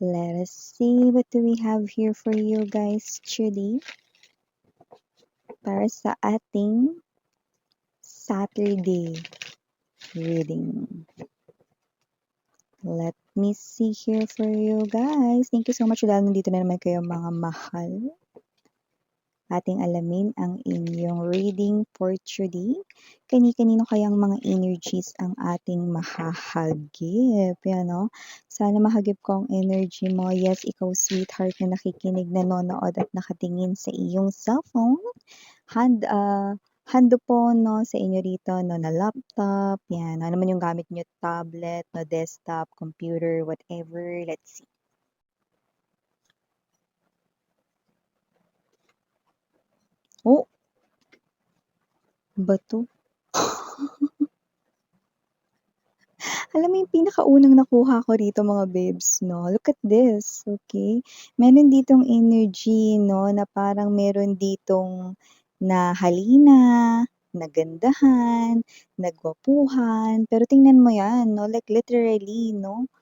Let us see what do we have here for you guys today para sa ating Saturday reading. Let me see here for you guys. Thank you so much dahil nandito na naman kayo mga mahal. Ating alamin ang inyong reading for today. Kani-kanino kayang mga energies ang ating mahahagip? Yan, no? Sana mahagip ko ang energy mo. Yes, ikaw sweetheart na nakikinig, nanonood at nakatingin sa iyong cellphone. Hando po no sa inyo rito no na laptop, yan. Ano naman yung gamit nyo, tablet, no desktop, computer, whatever. Let's see. Oh, bato. Alam mo yung pinakaunang nakuha ko rito mga babes, no? Look at this, okay? Meron ditong energy, no, na parang meron ditong nahalina, nagandahan, nagwapuhan. Pero tingnan mo yan, no? Like literally, no?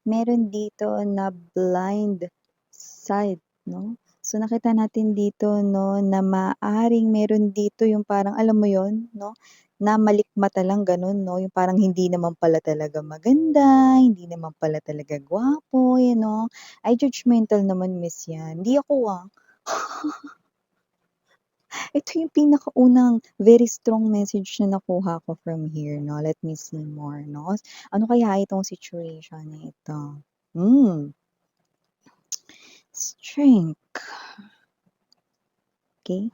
Meron dito na blind side, no? So nakita natin dito, no, na maaring meron dito yung parang, alam mo yon, no? Na malikmata lang ganun, no? Yung parang hindi naman pala talaga maganda, hindi naman pala talaga gwapo, you know? Ay, judgmental naman, miss yan. Hindi ako, ah. Ito yung pinakaunang very strong message na nakuha ko from here, no? Let me see more, no? Ano kaya itong situation na ito? Strength. Okay.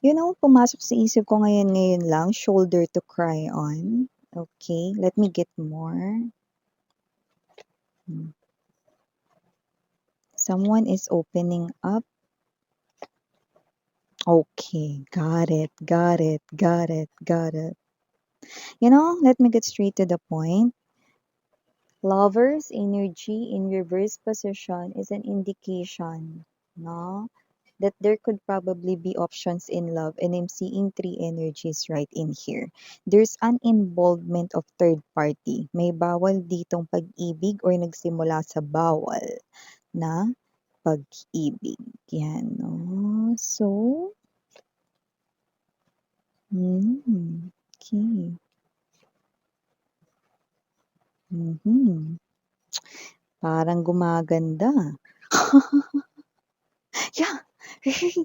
Yun ang pumasok sa isip ko ngayon lang, shoulder to cry on. Okay, let me get more. Someone is opening up. Okay, got it, got it, got it, got it. You know, let me get straight to the point. Lover's energy in reverse position is an indication, no? That there could probably be options in love, and I'm seeing three energies right in here. There's an involvement of third party. May bawal ditong pag-ibig or nagsimula sa bawal na pag-ibig. Yan, no? So, okay. Parang gumaganda. Yeah,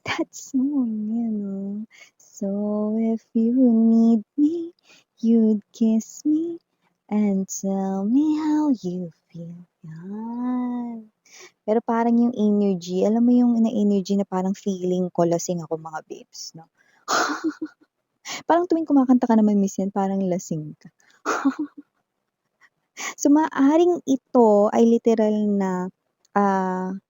that song, you know. So if you need me, you'd kiss me and tell me how you feel. Yan. Pero parang yung energy, alam mo yung na-energy na parang feeling ko lasing ako mga babes, no? Parang tuwing kumakanta ka naman miss yan, parang lasing ka. So, maaaring ito ay literal na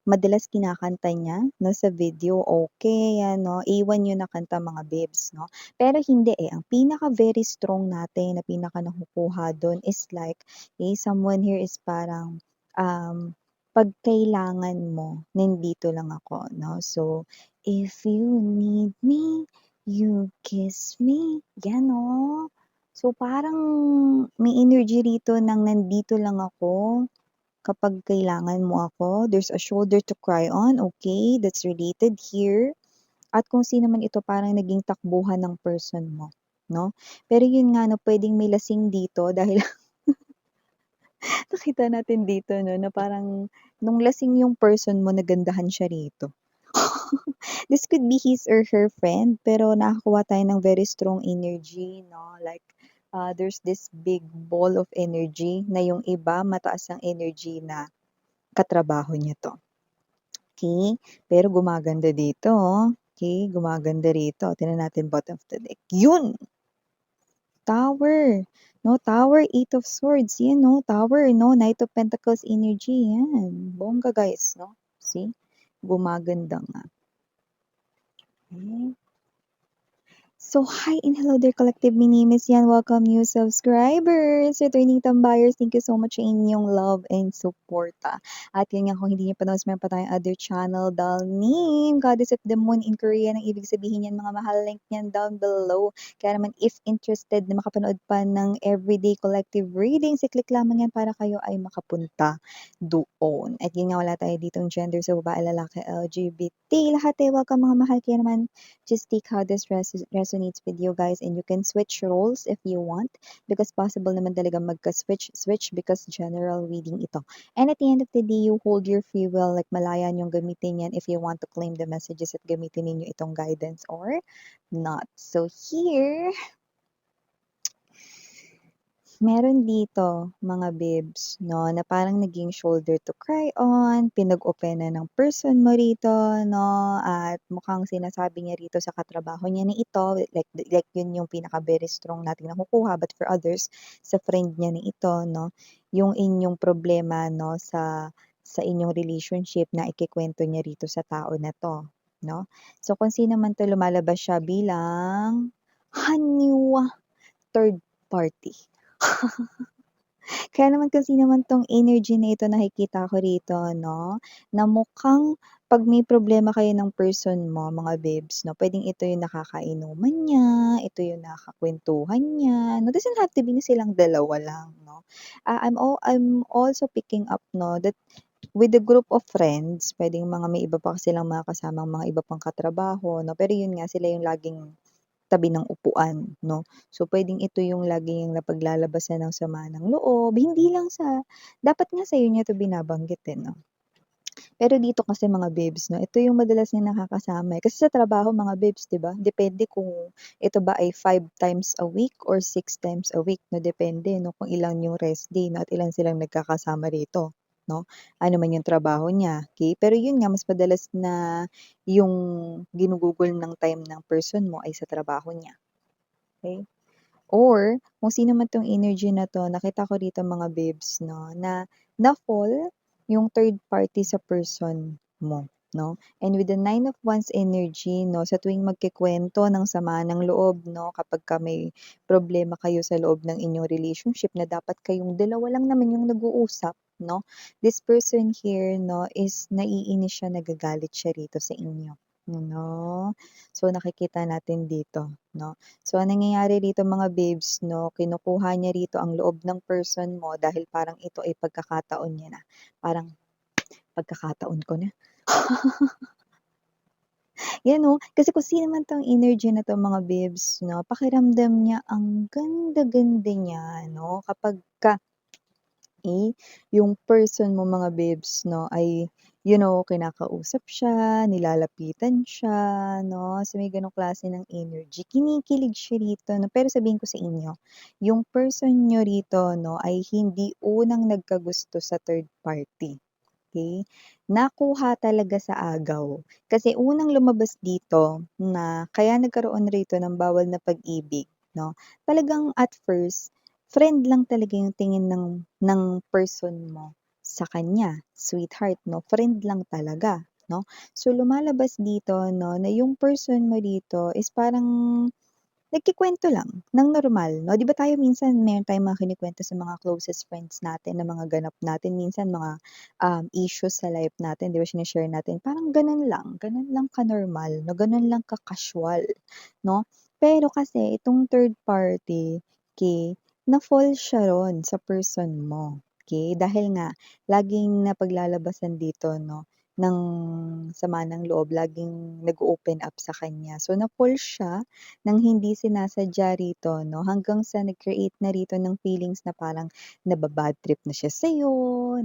madalas kinakanta niya 'no, sa video, okay yan 'no, A1 yun na kanta mga babes 'no. Pero hindi, eh, ang pinaka very strong natin na pinaka nakukuha dun is like, someone here is parang, 'pag kailangan mo, nandito lang ako 'no. So, if you need me, you kiss me, yan 'no. So, parang may energy rito ng nandito lang ako kapag kailangan mo ako. There's a shoulder to cry on, okay, that's related here. At kung sino man ito parang naging takbuhan ng person mo, 'no? Pero yun nga 'no, puwedeng may lasing dito dahil nakita natin dito 'no, na parang nung lasing yung person mo nagandahan siya rito. This could be his or her friend, pero nakakuha tayo ng very strong energy, no? Like, there's this big ball of energy na yung iba, mataas ang energy na katrabaho niya to. Okay? Pero gumaganda dito, oh. Okay? Gumaganda rito. Tingnan natin bottom of the deck. Yun! Tower. No, Tower, Eight of Swords. Yan, no? Tower, no? Knight of Pentacles energy. Yan. Bongga, guys, no? See? Gumaganda nga. Okay. So, hi and hello there, Collective. My name is Yan. Welcome new subscribers, returning tambuyers. Thank you so much sa inyong love and suporta. At yun nga, kung hindi niyo pa notice, meron pa tayong other channel, doll name, Goddess of the Moon in Korean. Ang ibig sabihin yan, mga mahal, link niyan down below. Kaya naman, if interested na makapanood pa ng everyday collective readings, i-click lamang yan para kayo ay makapunta doon. At yun nga, wala tayo ditong gender sa babae, lalaki, LGBT. Lahat ay welcome, mga mahal. Kaya naman, just take how this resonates with you guys, and you can switch roles if you want, because possible naman talaga magka-switch because general reading ito. And at the end of the day, you hold your free will, like malaya niyong gamitin yan if you want to claim the messages at gamitin ninyo itong guidance or not. So here, meron dito mga bibs, no, na parang naging shoulder to cry on, pinag-openan ng person mo rito, no, at mukhang sinasabi niya rito sa katrabaho niya na ito, like yun yung pinaka very strong nating nakukuha, but for others, sa friend niya na ito, no, yung inyong problema, no, sa inyong relationship na ikikwento niya rito sa tao na to, no. So kung sino man to, lumalabas siya bilang haniwa third party. Kaya naman kasi naman 'tong energy na ito nakikita ko rito 'no, na mukhang 'pag may problema kayo ng person mo, mga babes 'no, puwedeng ito yung nakakainuman niya, ito yung nakakakwentuhan niya 'no, doesn't have to be na silang dalawa lang 'no. I'm also picking up 'no, that with the group of friends, puwedeng mga may iba pa silang mga kasamang mga iba pang katrabaho 'no, pero yun nga sila yung laging tabi ng upuan 'no. So, puwedeng ito yung lagi niyang napaglalabasan ng sama ng loob, hindi lang sa dapat nga sa'yo niya 'to binabanggit, eh, 'no. Pero dito kasi mga babes 'no, ito yung madalas niyang nakakasama, eh. Kasi sa trabaho mga babes 'di ba, depende kung ito ba ay 5 times a week or 6 times a week 'no, depende 'no, kung ilan yung rest day 'no, at ilan silang nagkakasama rito 'no, ano man yung trabaho niya, okey. Pero yun nga mas madalas na yung ginugugol ng time ng person mo ay sa trabaho niya, okey. Or kung sino man 'tong energy na 'to, nakita ko rito mga babes 'no, na na-fall yung third party sa person mo 'no. And with the 9 of Wands energy 'no, sa tuwing magkukuwento ng sama ng loob 'no, kapagka may problema kayo sa loob ng inyong relationship na dapat kayong dalawa lang naman yung nag-uusap 'no, this person here 'no, is naiinis siya, nagagalit siya rito sa inyo, 'no. So nakikita natin dito 'no. So, ang nangyayari rito mga babes 'no, kinukuha niya rito ang loob ng person mo dahil parang ito ay pagkakataon niya na. Parang, "Pagkakataon ko na." 'Yan 'no, kasi kung sino man 'tong energy na 'to mga babes 'no, pakiramdam niya ang ganda-ganda niya 'no, kapagka yung person mo mga babes 'no ay, kinakausap siya, nilalapitan siya 'no, so may gano'ng klase ng energy. Kinikilig siya rito 'no, pero sabihin ko sa inyo, yung person niyo rito 'no ay hindi unang nagkagusto sa third party, okey? Nakuha talaga sa agaw. Kasi unang lumabas dito na kaya nagkaroon rito ng bawal na pag-ibig 'no, talagang at first friend lang talaga yung tingin ng person mo sa kanya, sweetheart 'no, friend lang talaga 'no. So lumalabas dito 'no, na yung person mo dito is parang nagkukuwento lang ng normal 'no. 'Di ba tayo minsan meron tayong mga kinukuwento sa mga closest friends natin na mga ganap natin, minsan mga, issues sa life natin 'di ba shine-share natin, parang gano'n lang ka-normal 'no, gano'n lang ka-casual 'no. Pero kasi itong third party, okey, na-fall siya ro'n sa person mo, okey. Dahil nga laging napaglalabasan dito 'no, ng sama ng loob, laging nag-o-open up sa kanya. So na-fall siya ng hindi sinasadya rito 'no, hanggang sa nag-create na rito ng feelings na parang naba-bad trip na siya sa'yo,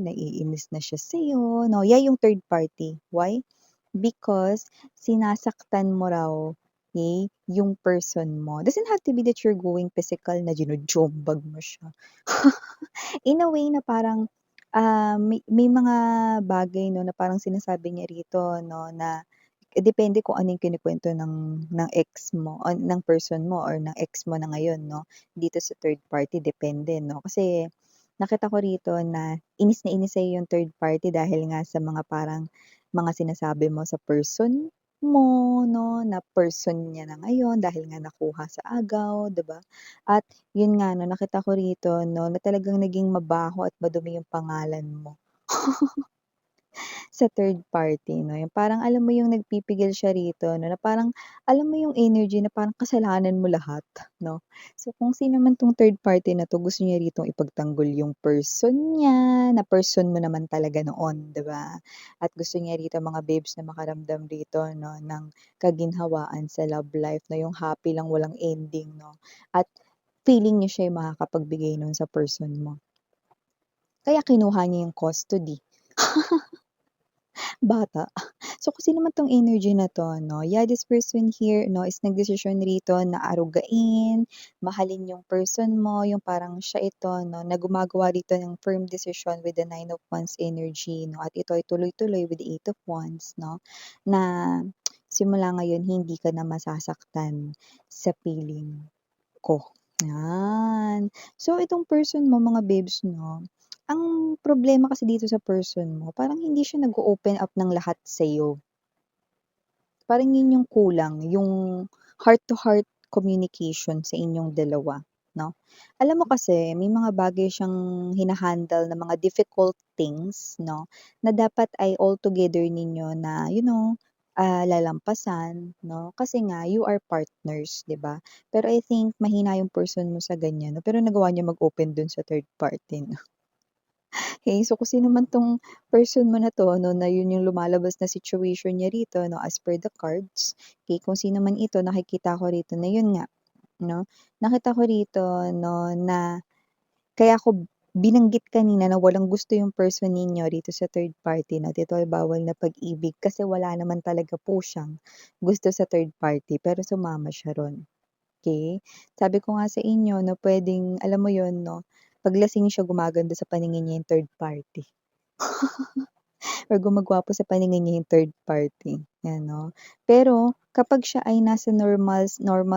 naiinis na siya sa'yo 'no, yung third party. Why? Because sinasaktan mo raw, yung person mo. Doesn't have to be that you're going physical na jino-jombag mo siya. In a way na parang, may mga bagay 'no, na parang sinasabi niya rito 'no, na depende kung ano yung kinukuwento ng ex mo o ng person mo or ng ex mo na ngayon 'no, dito sa third party depende 'no. Kasi nakita ko rito na inis sa'yo yung third party dahil nga sa mga parang mga sinasabi mo sa person. mo 'no, na person niya na ngayon dahil nga nakuha sa agaw, 'di ba? At yun nga 'no, nakita ko rito 'no, na talagang naging mabaho at madumi yung pangalan mo. Sa third party 'no, yung parang alam mo yung nagpipigil siya rito 'no, na parang alam mo yung energy na parang kasalanan mo lahat 'no. So kung sino man 'tong third party na 'to gusto niya ritong ipagtanggol yung person niya, na person mo naman talaga noon, 'di ba? At gusto niya rito mga babes na makaramdam rito 'no, ng kaginhawaan sa love life na yung happy lang walang ending 'no, at feeling niya siya yung makakapagbigay nun sa person mo. Kaya kinuha niya yung custody. Bata. So, kung sino man 'tong energy na 'to 'no, yeah, this person here 'no, is nagdesisyon rito na arugain, mahalin yung person mo, yung parang siya ito 'no, na gumagawa rito ng firm decision with the Nine of Wands energy 'no, at ito ay tuloy-tuloy with the Eight of Wands 'no, na simula ngayon hindi ka na masasaktan sa piling ko, 'yan. So, itong person mo mga babes 'no, ang problema kasi dito sa person mo parang hindi siya nag-o-open up ng lahat sa'yo. Parang yun yung kulang, yung heart to heart communication sa inyong dalawa, 'no? Alam mo kasi may mga bagay siyang hina-handle na mga difficult things 'no, na dapat ay all together ninyo na lalampasan 'no, kasi nga you are partners, 'di ba? Pero I think mahina yung person mo sa ganyan 'no, pero nagawa niya mag-open dun sa third party 'no. Okay, so kung sino man 'tong person mo na 'to 'no, na yun yung lumalabas na situation niya rito 'no, as per the cards, okay, kung sino man ito nakikita ko rito na yun nga 'no, nakita ko rito 'no, na kaya ko binanggit kanina na walang gusto yung person ninyo rito sa third party na dito ay bawal na pag-ibig kasi wala naman talaga po siyang gusto sa third party pero sumama siya ro'n. Okay. Sabi ko nga sa inyo na puwedeng alam mo 'yun 'no, 'pag lasing siya gumaganda sa paningin niya yung third party or gumagwapo sa paningin niya yung third party, 'yan 'no. Pero kapag siya ay nasa normal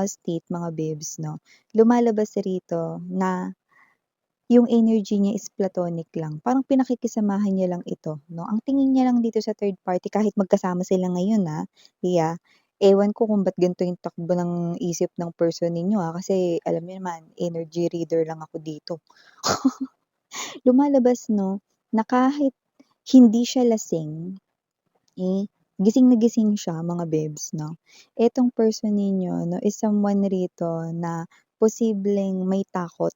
state mga babes 'no, lumalabas rito na yung energy niya is platonic lang, parang pinakikisamahan niya lang ito 'no. Ang tingin niya lang dito sa third party kahit magkasama sila ngayon, Iya, ewan ko kung ba't ganito yung takbo ng isip ng person ninyo, kasi alam niyo naman energy reader lang ako dito. Lumalabas 'no, na kahit hindi siya lasing, gising na gising siya mga babes 'no. Etong person ninyo 'no is someone rito na posibleng may takot,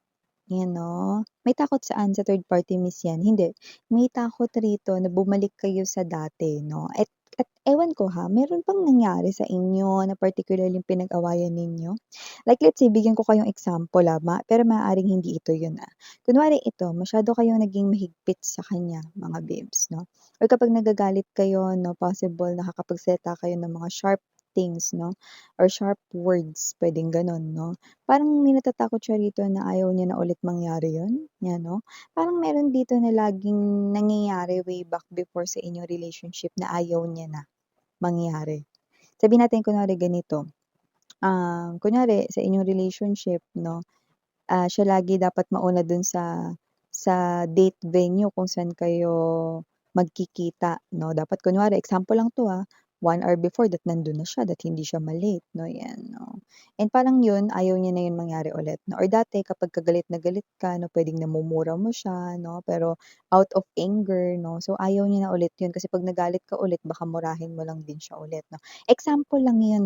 'yan 'no. May takot saan, sa third party miss 'yan? Hindi, may takot rito na bumalik kayo sa dati 'no, at ewan ko meron bang nangyari sa inyo na particularly pinag-awayan ninyo? Like let's say bigyan ko kayong example, pero maaaring hindi ito yun, Kunwari ito, masyado kayong naging mahigpit sa kanya mga babes 'no, or kapag nagagalit kayo 'no, possible nakakapagsalita kayo ng mga sharp things 'no, or sharp words, puwedeng gano'n 'no. Parang may natatakot siya rito na ayaw niya na ulit mangyari 'yun, 'yan 'no. Parang meron dito na laging nangyayari way back before sa inyong relationship na ayaw niya na mangyari. Sabihin natin kunwari ganito, kunwari sa inyong relationship 'no, siya lagi dapat mauna dun sa date venue kung saan kayo magkikita 'no. Dapat kunwari example lang 'to, 1 hour before that nandun na siya, that hindi siya ma-late 'no, 'yan 'no. And parang yun, ayaw niya na yun mangyari ulit 'no, or dati kapag galit na galit ka 'no, puwedeng namumura mo siya 'no, pero out of anger 'no, so ayaw niya na ulit yun kasi 'pag nagalit ka ulit baka murahin mo lang din siya ulit 'no. Example lang yun,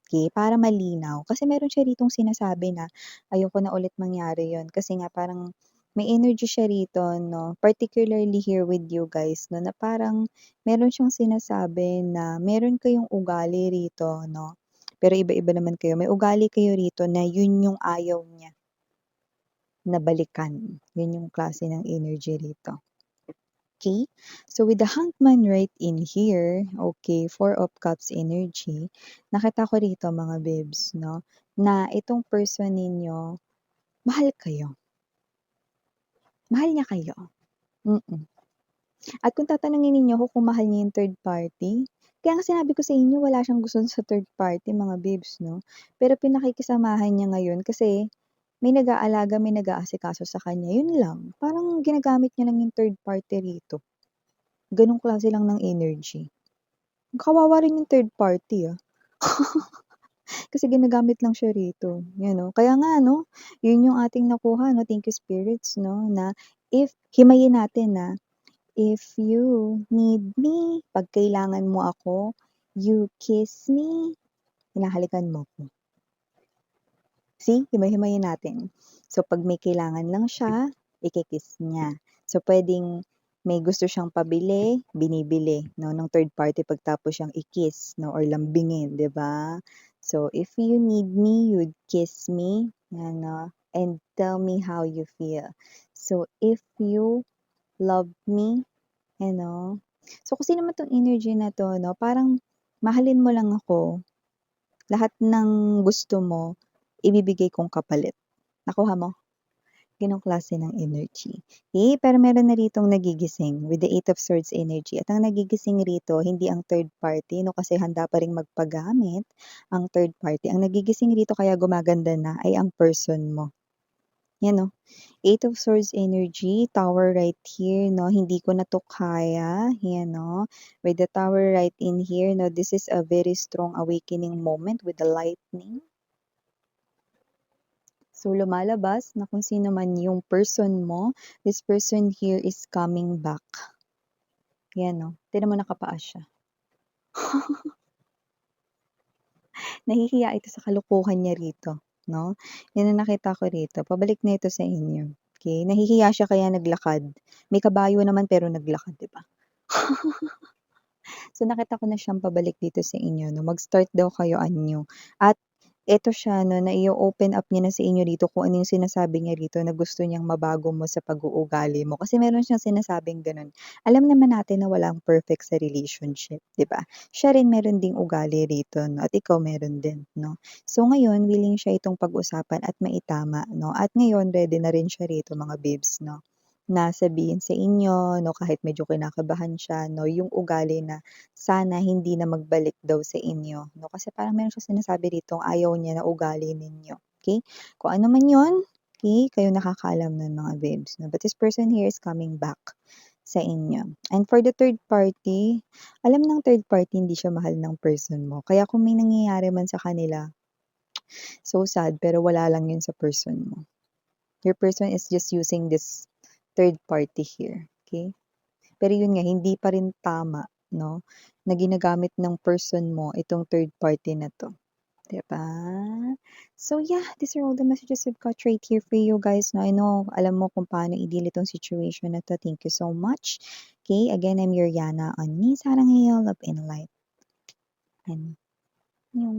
okey, para malinaw. Kasi meron siya ritong sinasabi na ayoko na ulit mangyari yun kasi nga parang may energy siya rito 'no, particularly here with you guys 'no, na parang meron siyang sinasabi na meron kayong ugali rito 'no, pero iba-iba naman kayo. May ugali kayo rito na yun yung ayaw niya na balikan, yun yung klase ng energy rito. Okay. So with the Hangman right in here, okay, Four of Cups energy, nakita ko rito mga babes 'no, na itong person ninyo, mahal kayo, mahal niya kayo, mm. At kung tatanungin ninyo ako kung mahal niya yung third party, kaya nga sinabi ko sa inyo wala siyang gusto sa third party mga babes 'no, pero pinakikisamahan niya ngayon kasi may nag-aalaga, may nag-aasikaso sa kanya, yun lang. Parang ginagamit niya lang yung third party rito, ganong klase lang ng energy. Kawawa rin yung third party, Kasi ginagamit lang siya rito, 'Kaya nga 'no, yun yung ating nakuha 'no, thank you spirits 'no, na if himayin natin na, if you need me, 'pag kailangan mo ako, you kiss me, hinahalikan mo ko. See, himay-himayin natin. So 'pag may kailangan lang siya, iki-kiss niya. So puwedeng may gusto siyang pabili, binibili 'no, ng third party pagtapos siyang i-kiss 'no or lambingin, 'di ba? So if you need me, you'd kiss me, and tell me how you feel. So if you love me, So kung sino man 'tong energy na 'to 'no, parang mahalin mo lang ako, lahat ng gusto mo ibibigay kong kapalit. Nakuha mo? Gano'ng klase ng energy. Pero meron na ritong nagigising with the Eight of Swords energy at ang nagigising rito hindi ang third party 'no, kasi handa pa ring magpagamit ang third party. Ang nagigising rito kaya gumaganda na ay ang person mo. 'Yan 'no, Eight of Swords energy, Tower right here 'no, hindi ko na 'to kaya, 'yan 'no. With the Tower right in here 'no, this is a very strong awakening moment with the lightning. So, lumalabas na kung sino man yung person mo, this person here is coming back. Yan, no? Tignan mo nakapaa siya. Nahihiya ito sa kalukuhan niya rito, no? Yan ang nakita ko rito. Pabalik na ito sa inyo. Okay? Nahihiya siya kaya naglakad. May kabayo naman pero naglakad, di ba? So, nakita ko na siyang pabalik dito sa inyo 'no, mag-start daw kayo anew. At eto siya 'no, na i-o-open up niya na sa inyo rito kung ano yung sinasabi niya rito na gusto niyang mabago mo sa pag-uugali mo. Kasi meron siyang sinasabing gano'n. Alam naman natin na walang perfect sa relationship, 'di ba? Siya rin meron ding ugali rito 'no, at ikaw meron din 'no. So ngayon willing siya itong pag-usapan at maitama 'no, at ngayon ready na rin siya rito mga babes 'no, na sabihin sa inyo 'no, kahit medyo kinakabahan siya 'no, yung ugali na sana hindi na magbalik daw sa inyo 'no, kasi parang meron siyang sinasabi rito ayaw niya na ugali ninyo, okey? Kung ano man yun, okey, kayo nakakaalam nun mga babes 'no, but this person here is coming back sa inyo. And for the third party, alam ng third party hindi siya mahal ng person mo, kaya kung may nangyayari man sa kanila, so sad pero wala lang yun sa person mo. Your person is just using this third party here, okey? Pero yun nga, hindi pa rin tama 'no, na ginagamit ng person mo itong third party na 'to, 'di ba? So yeah, these are all the messages we've got right here for you guys 'no. I know alam mo kung paano i-deal itong situation na 'to. Thank you so much. Okay, again, I'm your Yana on Ni Sarang Love and Light. And yung